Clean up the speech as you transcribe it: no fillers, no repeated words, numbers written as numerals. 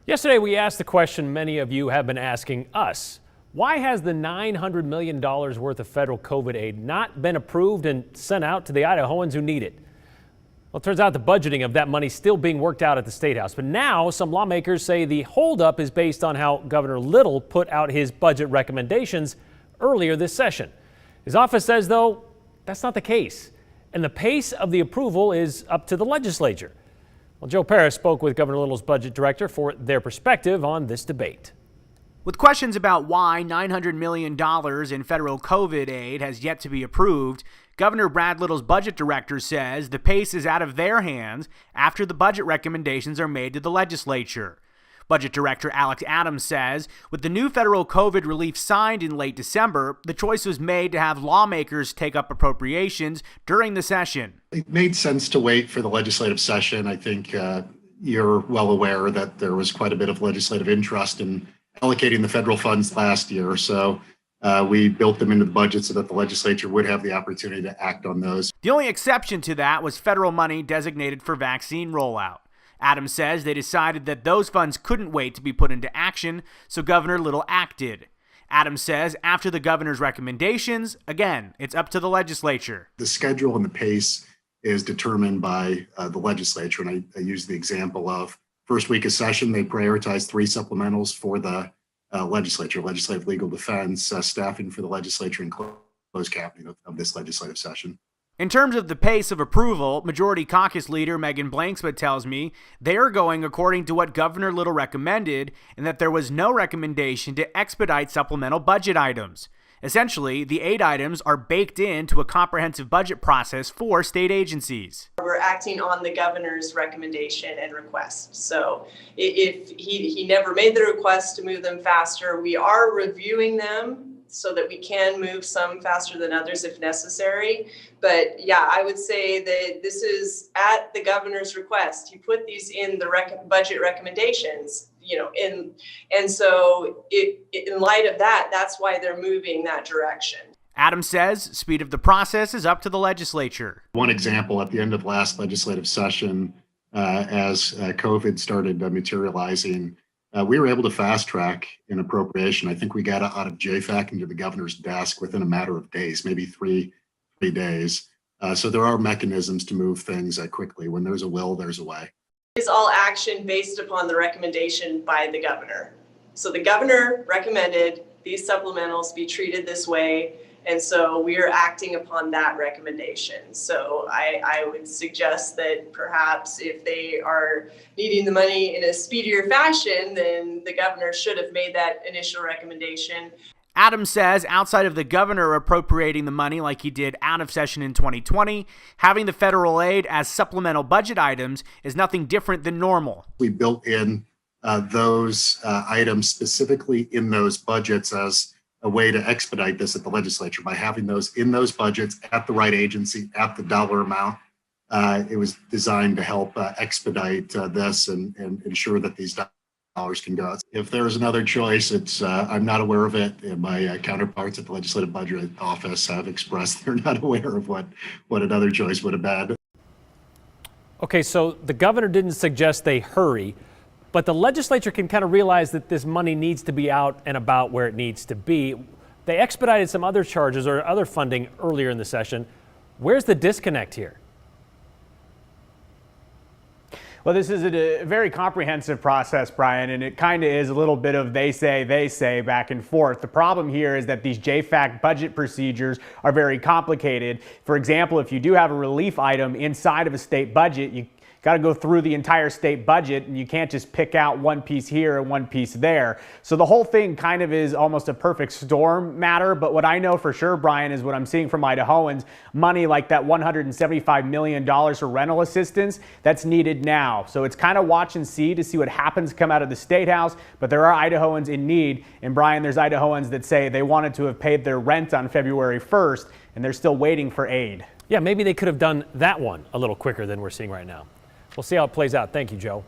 Yesterday, we asked the question many of you have been asking us. Why has the $900 million worth of federal COVID aid not been approved and sent out to the Idahoans who need it? Well, it turns out the budgeting of that money is still being worked out at the State House. But now some lawmakers say the holdup is based on how Governor Little put out his budget recommendations earlier this session. His office says, though, that's not the case. And the pace of the approval is up to the legislature. Well, Joe Paris spoke with Governor Little's budget director for their perspective on this debate. With questions about why $900 million in federal COVID aid has yet to be approved, Governor Brad Little's budget director says the pace is out of their hands after the budget recommendations are made to the legislature. Budget Director Alex Adams says, with the new federal COVID relief signed in late December, the choice was made to have lawmakers take up appropriations during the session. It made sense to wait for the legislative session. I think you're well aware that there was quite a bit of legislative interest in allocating the federal funds last year. So we built them into the budget so that the legislature would have the opportunity to act on those. The only exception to that was federal money designated for vaccine rollout. Adams says they decided that those funds couldn't wait to be put into action, so Governor Little acted. Adams says after the governor's recommendations, again, it's up to the legislature. The schedule and the pace is determined by the legislature, and I use the example of first week of session, they prioritized 3 supplementals for the legislature, legislative legal defense, staffing for the legislature, and closed captioning of this legislative session. In terms of the pace of approval, Majority Caucus Leader Megan Blanksma tells me they are going according to what Governor Little recommended and that there was no recommendation to expedite supplemental budget items. Essentially, the aid items are baked into a comprehensive budget process for state agencies. We're acting on the governor's recommendation and request. So if he never made the request to move them faster, we are reviewing them so that we can move some faster than others if necessary. But yeah, I would say that this is at the governor's request. He put these in the budget recommendations, and so in light of that, that's why they're moving that direction. Adams says speed of the process is up to the legislature. One example, at the end of last legislative session, as COVID started materializing, we were able to fast track an appropriation. I think we got out of JFAC into the governor's desk within a matter of days, maybe three days. So there are mechanisms to move things quickly. When there's a will, there's a way. It's all action based upon the recommendation by the governor. So the governor recommended these supplementals be treated this way. And so we are acting upon that recommendation. So I would suggest that perhaps if they are needing the money in a speedier fashion, then the governor should have made that initial recommendation. Adams says outside of the governor appropriating the money like he did out of session in 2020, having the federal aid as supplemental budget items is nothing different than normal. We built in those items specifically in those budgets as a way to expedite this at the legislature by having those in those budgets at the right agency at the dollar amount. It was designed to help expedite this and ensure that these dollars can go out. If there's another choice, it's I'm not aware of it. And my counterparts at the Legislative Budget Office have expressed they're not aware of what another choice would have been. Okay, so the governor didn't suggest they hurry, but the legislature can kind of realize that this money needs to be out and about where it needs to be. They expedited some other charges or other funding earlier in the session. Where's the disconnect here? Well, this is a very comprehensive process, Brian, and it kind of is a little bit of they say back and forth. The problem here is that these JFAC budget procedures are very complicated. For example, if you do have a relief item inside of a state budget, you got to go through the entire state budget, and you can't just pick out one piece here and one piece there. So the whole thing kind of is almost a perfect storm matter. But what I know for sure, Brian, is what I'm seeing from Idahoans, money like that $175 million for rental assistance, that's needed now. So it's kind of watch and see to see what happens come out of the State House. But there are Idahoans in need. And Brian, there's Idahoans that say they wanted to have paid their rent on February 1st, and they're still waiting for aid. Yeah, maybe they could have done that one a little quicker than we're seeing right now. We'll see how it plays out. Thank you, Joe.